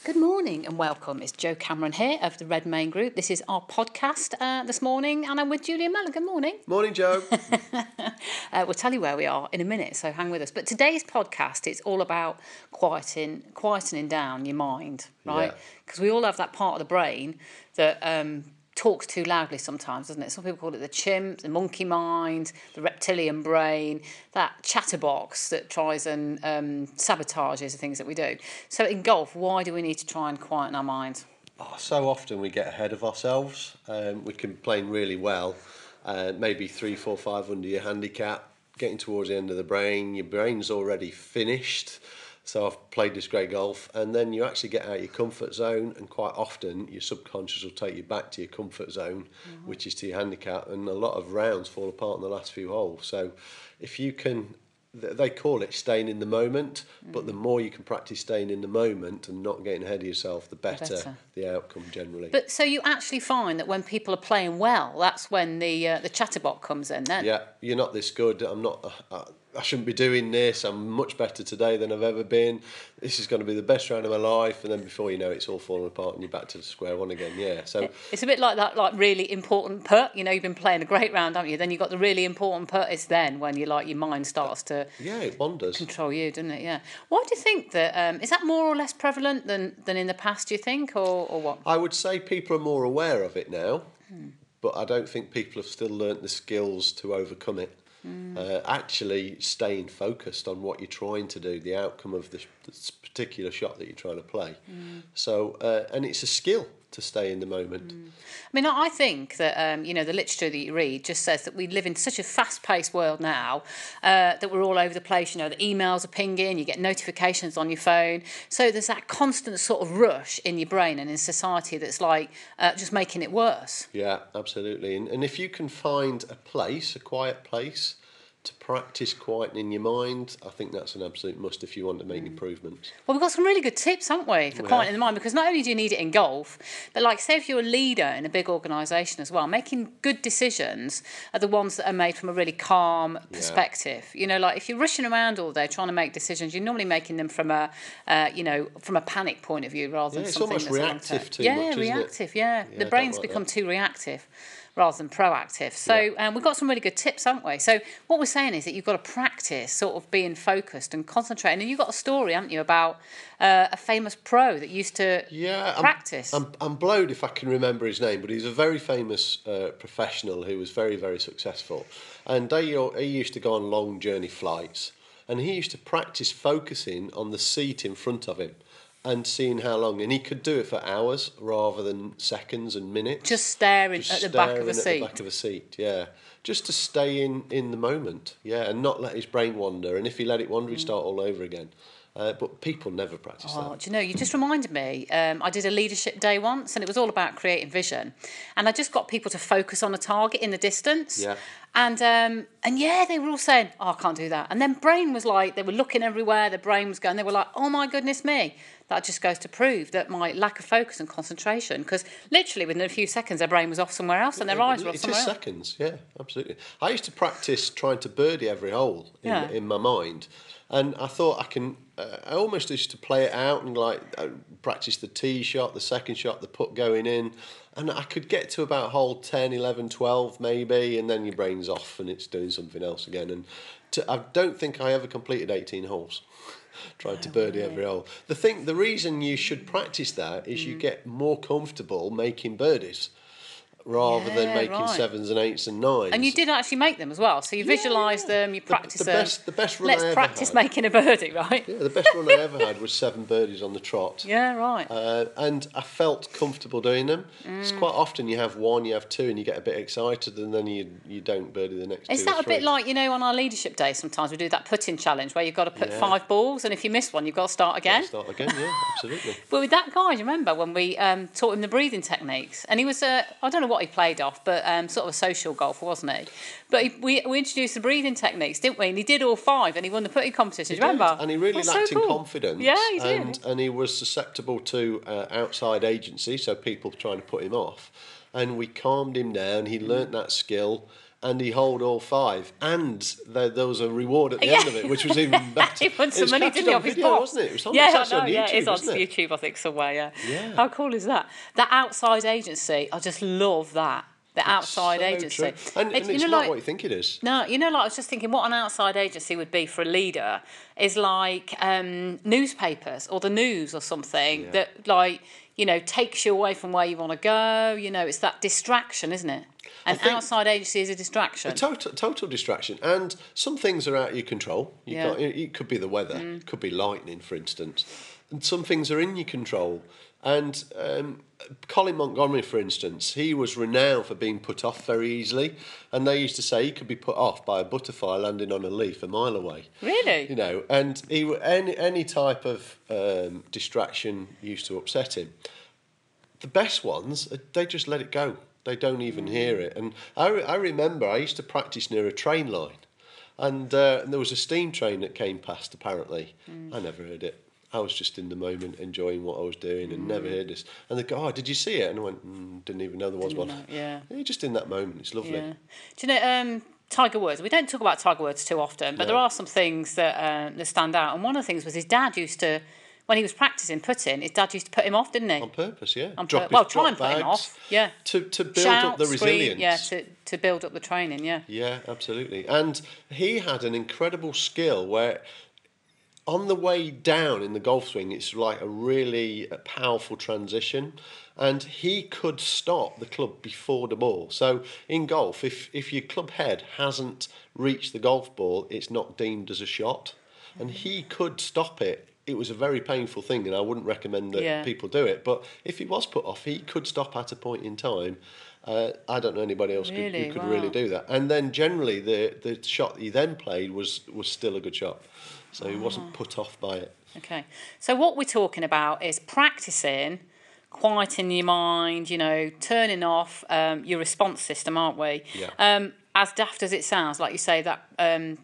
Good morning and welcome. It's Jo Cameron here of the Red Main Group. This is our podcast this morning and I'm with Julian Mellor. Good morning. Morning, Jo. We'll tell you where we are in a minute, so hang with us. But today's podcast, it's all about quietening down your mind, right? Because we all have that part of the brain that talks too loudly sometimes, doesn't it? Some people call it the chimp, the monkey mind, the reptilian brain, that chatterbox that tries and sabotages the things that we do. So in golf, why do we need to try and quieten our mind? So often we get ahead of ourselves. We can play really well, maybe 3, 4, 5 under your handicap, getting towards the end of the brain, your brain's already finished. So I've played this great golf, and then you actually get out of your comfort zone, and quite often your subconscious will take you back to your comfort zone, which is to your handicap, and a lot of rounds fall apart in the last few holes. So if you can, they call it staying in the moment, but the more you can practice staying in the moment and not getting ahead of yourself, the better the outcome generally. But so you actually find that when people are playing well, that's when the chatterbox comes in then? Yeah, you're not this good, I shouldn't be doing this, I'm much better today than I've ever been, this is going to be the best round of my life, and then before you know it, it's all falling apart and you're back to square one again. So it's a bit like that, like really important putt. You know, you've been playing a great round, haven't you? Then you've got the really important putt. It's then when you your mind starts to it wanders, control you, doesn't it? Yeah. Why do you think that is that more or less prevalent than in the past? Do you think, or what? I would say people are more aware of it now, but I don't think people have still learnt the skills to overcome it. Actually staying focused on what you're trying to do, the outcome of this particular shot that you're trying to play. So, and it's a skill to stay in the moment. I mean, I think that, the literature that you read just says that we live in such a fast-paced world now that we're all over the place. You know, the emails are pinging, you get notifications on your phone. So there's that constant sort of rush in your brain and in society that's just making it worse. Yeah, absolutely. And if you can find a quiet place, to practice quietening your mind, I think that's an absolute must if you want to make improvements. Well, we've got some really good tips, haven't we, for quietening the mind, because not only do you need it in golf, but say if you're a leader in a big organisation as well, making good decisions are the ones that are made from a really calm perspective. You know, if you're rushing around all day trying to make decisions, you're normally making them from a panic point of view rather than something that's reactive too much, isn't reactive, it? Yeah, the brain's become too reactive rather than proactive. So we've got some really good tips, haven't we? So what we're saying is that you've got to practice sort of being focused and concentrating. And you've got a story, haven't you, about a famous pro that used to practice. I'm blowed if I can remember his name, but he's a very famous professional who was very, very successful. And he used to go on long journey flights, and he used to practice focusing on the seat in front of him and seeing how long, and he could do it for hours rather than seconds and minutes. Just staring at the back of a seat. At the back of a seat, yeah. Just to stay in the moment, and not let his brain wander. And if he let it wander, he'd start all over again. But people never practice that. Do you know, you just reminded me, I did a leadership day once and it was all about creating vision. And I just got people to focus on a target in the distance. Yeah. And they were all saying, I can't do that. And then brain was they were looking everywhere, their brain was going, they were like, oh my goodness me. That just goes to prove that my lack of focus and concentration, because literally within a few seconds their brain was off somewhere else and their eyes were off somewhere else. It is seconds, yeah, absolutely. I used to practice trying to birdie every hole in my mind. And I thought I almost used to play it out and practice the tee shot, the second shot, the putt going in. And I could get to about hole 10, 11, 12 maybe, and then your brain's off and it's doing something else again. And I don't think I ever completed 18 holes. Tried to birdie every hole. The reason you should practice that is you get more comfortable making birdies rather than making sevens and eights and nines. And you did actually make them as well. So you visualise them, you practice them. The best run Let's I ever practice had. making a birdie, right? Yeah, the best run I ever had was 7 birdies on the trot. Yeah, right. And I felt comfortable doing them. It's quite often you have 1, you have 2, and you get a bit excited, and then you don't birdie the next 2 or 3. Is that a bit like, on our leadership day sometimes we do that putting challenge where you've got to put 5 balls, and if you miss one, you've got to start again? Yeah, absolutely. But with that guy, do you remember when we taught him the breathing techniques? And he was, I don't know what he played off, but sort of a social golfer, wasn't he? But we introduced the breathing techniques, didn't we? And he did all 5, and he won the putting competition. Do you remember? And he really lacked in confidence. Yeah, he did. And he was susceptible to outside agency, so people trying to put him off. And we calmed him down. He learnt that skill, and he holed all 5, and there was a reward at the end of it, which was even better. He won some money, didn't he, off his video, boss? wasn't it? It was on, Yeah, it's on YouTube, it's on isn't it? YouTube, I think, somewhere, Yeah. How cool is that? That outside agency, I just love that. The outside agency. True. And it's not what you think it is. No, I was just thinking what an outside agency would be for a leader is like newspapers or the news or something that, like, takes you away from where you want to go. It's that distraction, isn't it? An outside agency is a distraction. A total distraction. And some things are out of your control. It could be the weather. It could be lightning, for instance. And some things are in your control. And Colin Montgomery, for instance, he was renowned for being put off very easily. And they used to say he could be put off by a butterfly landing on a leaf a mile away. Really? And any type of distraction used to upset him. The best ones, they just let it go. They don't even hear it. And I remember I used to practice near a train line. And there was a steam train that came past, apparently. I never heard it. I was just in the moment enjoying what I was doing and never heard this. And they go, "Oh, did you see it?" And I went, "Didn't even know there was one." You're just in that moment. It's lovely. Yeah. Do you know Tiger Woods? We don't talk about Tiger Woods too often, but there are some things that stand out. And one of the things was his dad used to, when he was practising putting, his dad used to put him off, didn't he? On purpose, yeah. Try and put him off, yeah. To build up the resilience. To build up the training, yeah. Yeah, absolutely. And he had an incredible skill where, on the way down in the golf swing, it's like a really powerful transition, and he could stop the club before the ball. So in golf, if your club head hasn't reached the golf ball, it's not deemed as a shot, and he could stop it. It was a very painful thing, and I wouldn't recommend that people do it. But if he was put off, he could stop at a point in time. I don't know anybody else who could really do that. And then generally, the shot he then played was still a good shot. So he wasn't put off by it. Okay. So what we're talking about is practising, quieting your mind, turning off your response system, aren't we? Yeah. As daft as it sounds, like you say, that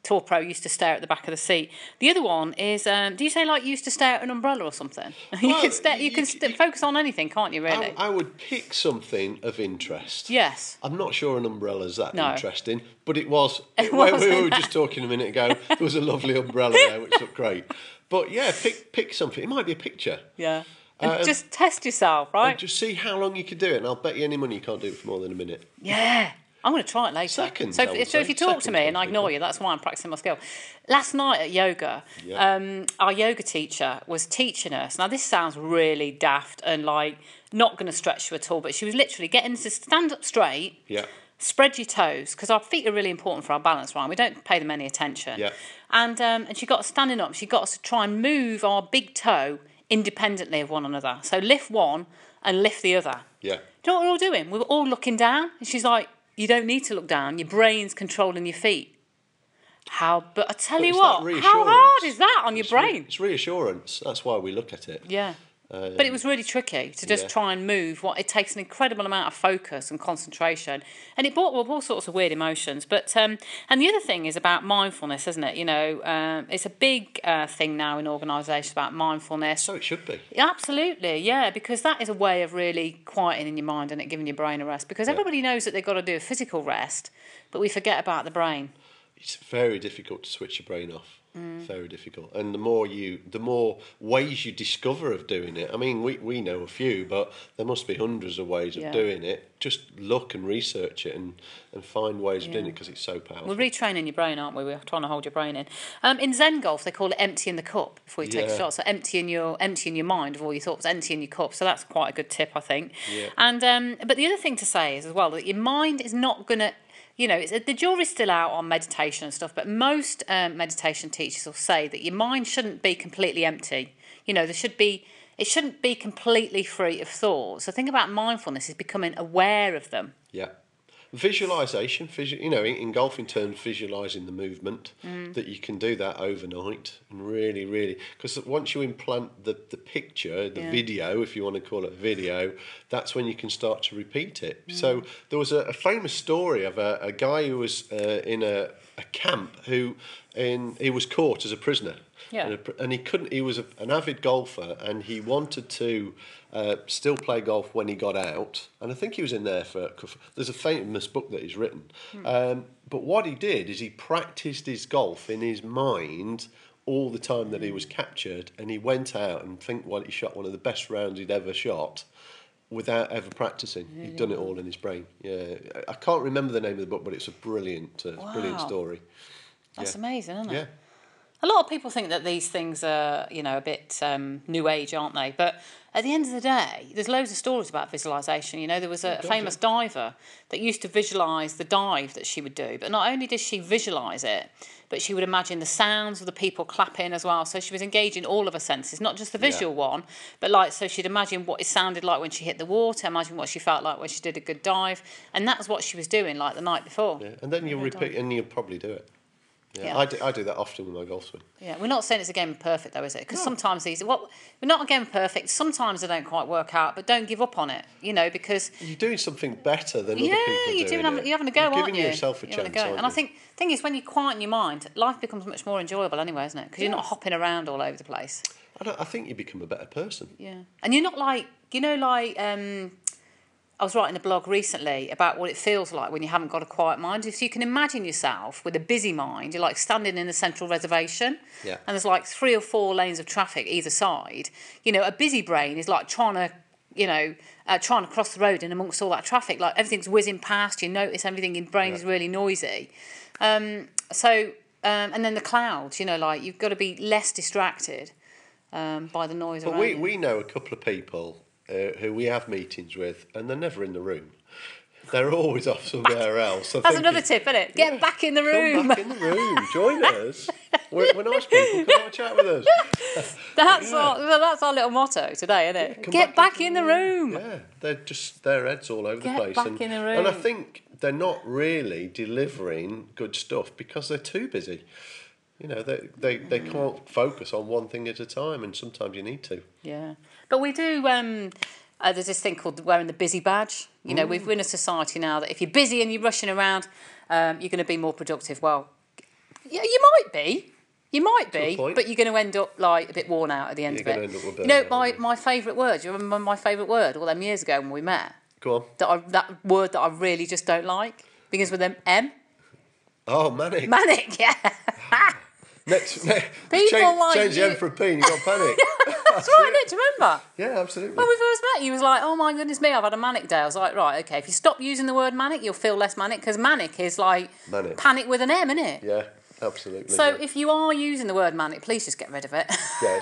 tour pro used to stare at the back of the seat. The other one is, do you say like you used to stare at an umbrella or something? You can focus on anything, can't you, really? I would pick something of interest. Yes. I'm not sure an umbrella's that No. interesting, but it was. We were just talking a minute ago. There was a lovely umbrella there, which looked great. But yeah, pick something. It might be a picture. Yeah. And just test yourself, right? And just see how long you can do it, and I'll bet you any money you can't do it for more than a minute. Yeah. I'm going to try it later. Seconds, so if you talk to me and I ignore you, that's why I'm practising my skill. Last night at yoga, our yoga teacher was teaching us. Now, this sounds really daft and like not going to stretch you at all, but she was literally getting us to stand up straight, spread your toes, because our feet are really important for our balance, right? We don't pay them any attention. Yeah. And she got us standing up. She got us to try and move our big toe independently of one another. So lift one and lift the other. Yeah. Do you know what we were all doing? We were all looking down, and she's like, "You don't need to look down. Your brain's controlling your feet." But I tell you what, how hard is that on your brain? It's reassurance. That's why we look at it. Yeah. But it was really tricky to just try and move. It takes an incredible amount of focus and concentration, and it brought up all sorts of weird emotions. But and the other thing is about mindfulness, isn't it? It's a big thing now in organisations about mindfulness. So it should be. Absolutely, yeah, because that is a way of really quieting your mind and it giving your brain a rest. Because everybody knows that they've got to do a physical rest, but we forget about the brain. It's very difficult to switch your brain off. Very difficult. And the more ways you discover of doing it. I mean, we know a few, but there must be hundreds of ways of doing it. Just look and research it and find ways of doing it because it's so powerful. We're retraining your brain, aren't we? We're trying to hold your brain in. In Zen golf, they call it emptying the cup before you take a shot. So emptying your mind of all your thoughts, emptying your cup. So that's quite a good tip, I think. Yeah. And but the other thing to say is as well that your mind is not going to. The jury's still out on meditation and stuff, but most meditation teachers will say that your mind shouldn't be completely empty. It shouldn't be completely free of thoughts. So think about mindfulness is becoming aware of them. Yeah. Visualisation, in golfing terms, visualising the movement, that you can do that overnight and really, really, because once you implant the picture, the video, if you want to call it video, that's when you can start to repeat it. So there was a famous story of a guy who was in a a camp he was caught as a prisoner. Yeah. And he couldn't. He was an avid golfer, and he wanted to still play golf when he got out. And I think he was in there there's a famous book that he's written. But what he did is he practiced his golf in his mind all the time that he was captured, and he went out and he shot one of the best rounds he'd ever shot without ever practicing. Really? He'd done it all in his brain. Yeah, I can't remember the name of the book, but it's a brilliant story. That's amazing, isn't it? Yeah. A lot of people think that these things are, a bit new age, aren't they? But at the end of the day, there's loads of stories about visualisation. There was a famous diver that used to visualise the dive that she would do. But not only did she visualise it, but she would imagine the sounds of the people clapping as well. So she was engaging all of her senses, not just the visual one, but so she'd imagine what it sounded like when she hit the water, imagine what she felt like when she did a good dive. And that's what she was doing the night before. Yeah. And then you'll repeat, and you'll probably do it. Yeah. I do that often with my golf swing. Yeah, we're not saying it's a game of perfect though, is it? Because sometimes we're not a game of perfect. Sometimes they don't quite work out, but don't give up on it. Because you're doing something better than other people you're having a go, aren't you? Giving yourself a chance. And I think the thing is, when you quieten your mind, life becomes much more enjoyable anyway, isn't it? Because you're not hopping around all over the place. I think you become a better person. Yeah, and you're not I was writing a blog recently about what it feels like when you haven't got a quiet mind. If you can imagine yourself with a busy mind, you're like standing in the central reservation, and there's 3 or 4 lanes of traffic either side. A busy brain is like trying to cross the road in amongst all that traffic. Like everything's whizzing past. You notice everything in your brain is really noisy. And then the clouds. You've got to be less distracted by the noise around you. We know a couple of people who we have meetings with, and they're never in the room. They're always off somewhere else. That's another tip, isn't it? Get back in the room. Come back in the room. Join us. We're nice people. Come have a chat with us. That's our little motto today, isn't it? Get back in the room. Yeah, they're just their heads all over the place. Get back in the room. And I think they're not really delivering good stuff because they're too busy. They can't focus on one thing at a time, and sometimes you need to. Yeah, but we do. There's this thing called wearing the busy badge. We're in a society now that if you're busy and you're rushing around, you're going to be more productive. Well, yeah, you might be, but you're going to end up a bit worn out at the end of it. My favourite word. Do you remember my favourite word all them years ago when we met? Go on. That word that I really just don't like begins with an M. Oh, manic. Manic, yeah. Next People change the M for a P and you got panic. That's right, isn't it? Do you remember? Yeah, absolutely. When we first met, you was like, oh my goodness me, I've had a manic day. I was like, right, okay, if you stop using the word manic, you'll feel less manic, because manic is panic with an M, isn't it? Yeah, absolutely. So if you are using the word manic, please just get rid of it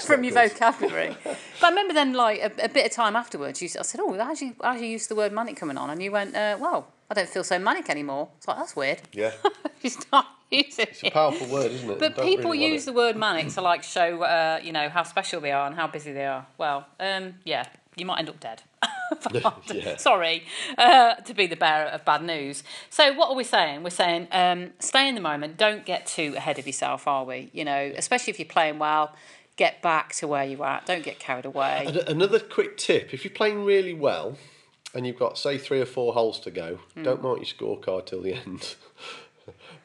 from your vocabulary. But I remember then, a bit of time afterwards, I said, oh, how'd you use the word manic coming on? And you went, well, I don't feel so manic anymore. It's like, that's weird. Yeah. You start using It's a powerful word, isn't it? But people use the word manic to show, how special they are and how busy they are. Well, you might end up dead. Sorry to be the bearer of bad news. So what are we saying? We're saying stay in the moment. Don't get too ahead of yourself, are we? Especially if you're playing well, get back to where you're at. Don't get carried away. Another quick tip. If you're playing really well and you've got, say, 3 or 4 holes to go, don't mark your scorecard till the end.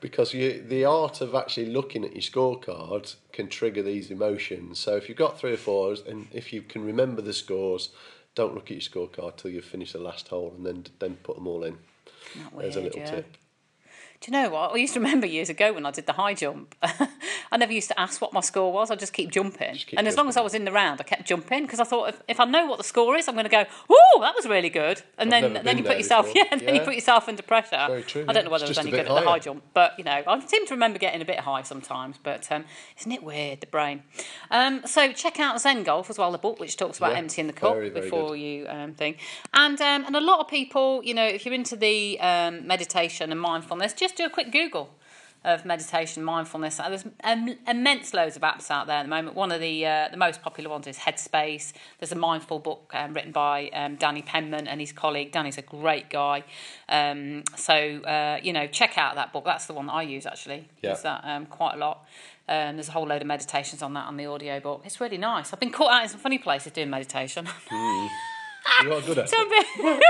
Because the art of actually looking at your scorecard can trigger these emotions. So if you've got 3 or 4, and if you can remember the scores, don't look at your scorecard till you've finished the last hole, and then put them all in. There's a little tip. Do you know what? I used to remember years ago when I did the high jump. I never used to ask what my score was. I'd just keep jumping. As long as I was in the round, I kept jumping, because I thought if I know what the score is, I'm going to go, "Ooh, that was really good." And then you put yourself, you put yourself under pressure. Very true. I don't know whether I was any good at the high jump, but I seem to remember getting a bit high sometimes. But isn't it weird, the brain? So check out Zen Golf as well, the book which talks about emptying the cup before you thing. And a lot of people, if you're into the meditation and mindfulness, just do a quick Google of meditation, mindfulness. There's immense loads of apps out there at the moment. One of the most popular ones is Headspace. There's a mindful book written by Danny Penman and his colleague. Danny's a great guy. Check out that book. That's the one that I use, actually. Yeah. Use that quite a lot. There's a whole load of meditations on that on the audio book. It's really nice. I've been caught out in some funny places doing meditation. You are good at it.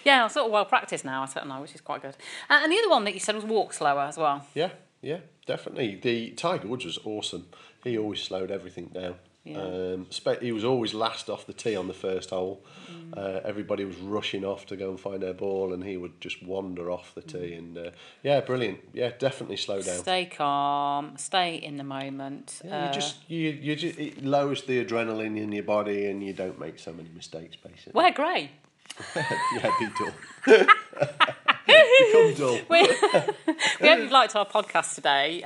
Yeah, I'm sort of well practiced now, I don't know, which is quite good. And the other one that you said was walk slower as well. Yeah. Yeah, definitely. The Tiger Woods was awesome. He always slowed everything down. Yeah. He was always last off the tee on the first hole. Everybody was rushing off to go and find their ball, and he would just wander off the tee. And yeah, brilliant. Yeah, definitely slow down. Stay calm. Stay in the moment. Yeah, you just it lowers the adrenaline in your body, and you don't make so many mistakes. Basically, Wear grey. yeah, be dull. Become dull. We hope you've liked our podcast today.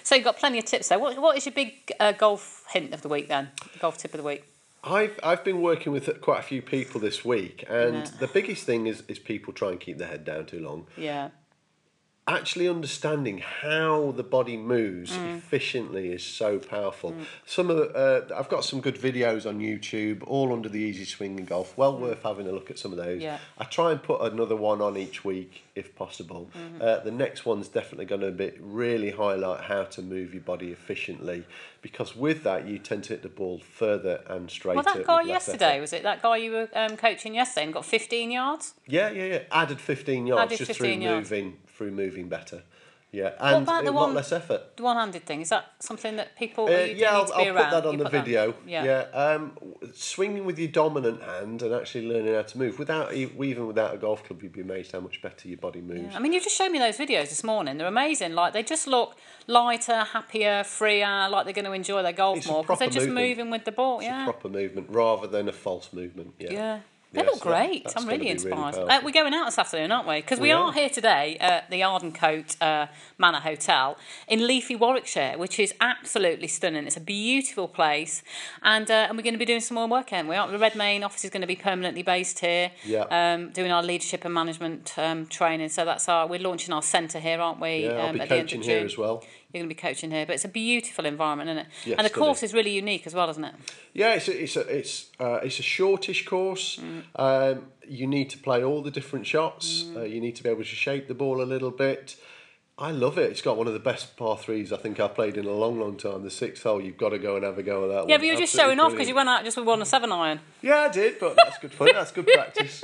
So you've got plenty of tips there. What is your big golf hint of the week then? Golf tip of the week? I've been working with quite a few people this week, and the biggest thing is people try and keep their head down too long. Yeah. Actually understanding how the body moves efficiently is so powerful. I've got some good videos on YouTube, all under the Easy Swing in Golf. Well worth having a look at some of those. Yeah. I try and put another one on each week if possible. The next one's definitely going to really highlight how to move your body efficiently, because with that you tend to hit the ball further and straighter. Well, that guy yesterday, was it? That guy you were coaching yesterday and got 15 yards? Yeah. Added 15 yards through moving better. Yeah, and what about a lot less effort. The one-handed thing, is that something that people I'll need to be around? put that on the video. Yeah. Swinging with your dominant hand and actually learning how to move even without a golf club, you'd be amazed how much better your body moves. Yeah. I mean, you just showed me those videos this morning. They're amazing. Like, they just look lighter, happier, freer, like they're going to enjoy their golf more because they're just moving with the ball. It's a proper movement rather than a false movement. Yeah. They look great. I'm really inspired. We're going out this afternoon, aren't we? Because we are here today at the Ardencote Manor Hotel in Leafy, Warwickshire, which is absolutely stunning. It's a beautiful place, and we're going to be doing some more work here. The Red Main office is going to be permanently based here. Yeah. Doing our leadership and management training. So we're launching our centre here, aren't we? Yeah, I'll be coaching here as well. You're going to be coaching here, but it's a beautiful environment, isn't it? Yes, and the course is really unique as well, isn't it? Yeah, it's a shortish course. You need to play all the different shots. You need to be able to shape the ball a little bit. I love it. It's got one of the best par threes I think I've played in a long, long time. The 6th hole, you've got to go and have a go at that one. Yeah, but you were just showing off because you went out just with 1-7-iron. Yeah, I did, but that's good fun. That's good practice.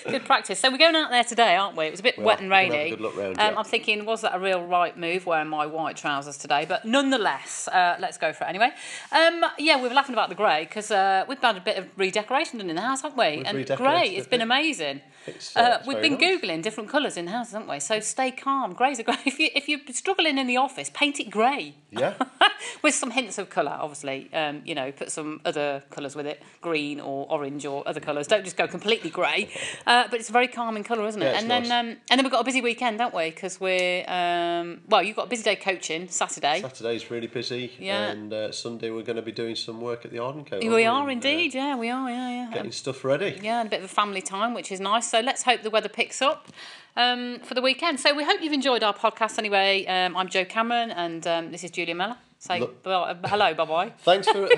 Good practice. So we're going out there today, aren't we? It was a bit wet and rainy. Have a good look round, I'm thinking, was that a real right move wearing my white trousers today? But nonetheless, let's go for it anyway. We were laughing about the grey because we've had a bit of redecoration done in the house, haven't we? And grey, it's been amazing. We've been Googling different colours in houses, haven't we? So stay calm. Grey's a grey. If you're struggling in the office, paint it grey. Yeah. With some hints of colour, obviously. Put some other colours with it, green or orange or other colours. Don't just go completely grey. But it's a very calming colour, isn't it? Yeah, and then we've got a busy weekend, don't we? Because we're you've got a busy day coaching Saturday. Saturday's really busy. Yeah. And Sunday we're going to be doing some work at the Ardencote. We are indeed. We are. Yeah. Getting stuff ready. Yeah, and a bit of a family time, which is nice. So let's hope the weather picks up for the weekend. So we hope you've enjoyed our podcast anyway. I'm Jo Cameron, and this is Julian Mellor. Say hello, bye-bye. Thanks for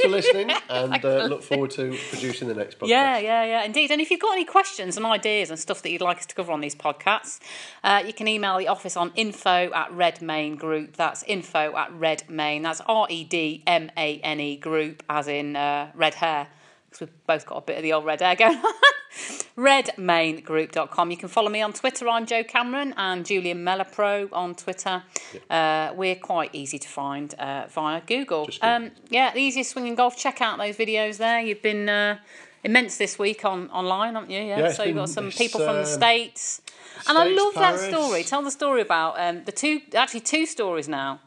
listening, and look forward to producing the next podcast. Yeah, indeed. And if you've got any questions and ideas and stuff that you'd like us to cover on these podcasts, you can email the office on info@redmain group. That's info@redmain. That's REDMANE group, as in red hair, because we've both got a bit of the old red hair going on. redmaingroup.com. You can follow me on Twitter. I'm Jo Cameron, and Julian Mellor Pro on Twitter. Yep. We're quite easy to find via Google. The Easiest Swing in Golf. Check out those videos there. You've been immense this week online, haven't you? Yeah. So you've got some people from the States. And I love Paris. That story. Tell the story about two stories now.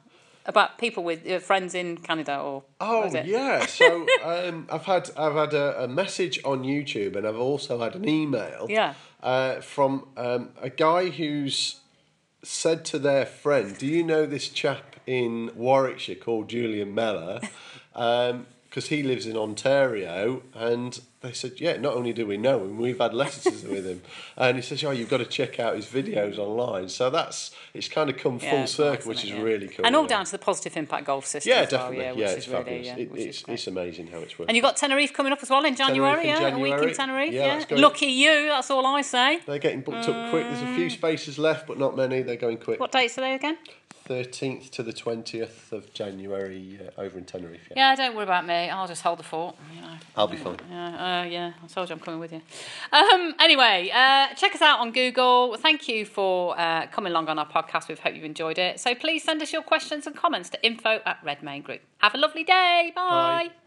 About people with friends in Canada, or yeah. So I've had a message on YouTube, and I've also had an email. From a guy who's said to their friend, "Do you know this chap in Warwickshire called Julian Mellor?" Because he lives in Ontario, and they said, "Yeah, not only do we know him, we've had lessons with him." And he says, "Oh, you've got to check out his videos online." So it's kind of come full circle, which is really cool. And all down to the Positive Impact Golf System. Yeah, definitely. Which is fabulous. It's amazing how it's working. And you've got Tenerife coming up as well in January. A week in Tenerife. Yeah, lucky you. That's all I say. They're getting booked up quick. There's a few spaces left, but not many. They're going quick. What dates are they again? 13th to the 20th of January over in Tenerife. Yeah, don't worry about me. I'll just hold the fort. I'll be fine. Yeah, I told you I'm coming with you. Anyway, check us out on Google. Thank you for coming along on our podcast. We hope you've enjoyed it. So please send us your questions and comments to info@Redmain Group. Have a lovely day. Bye.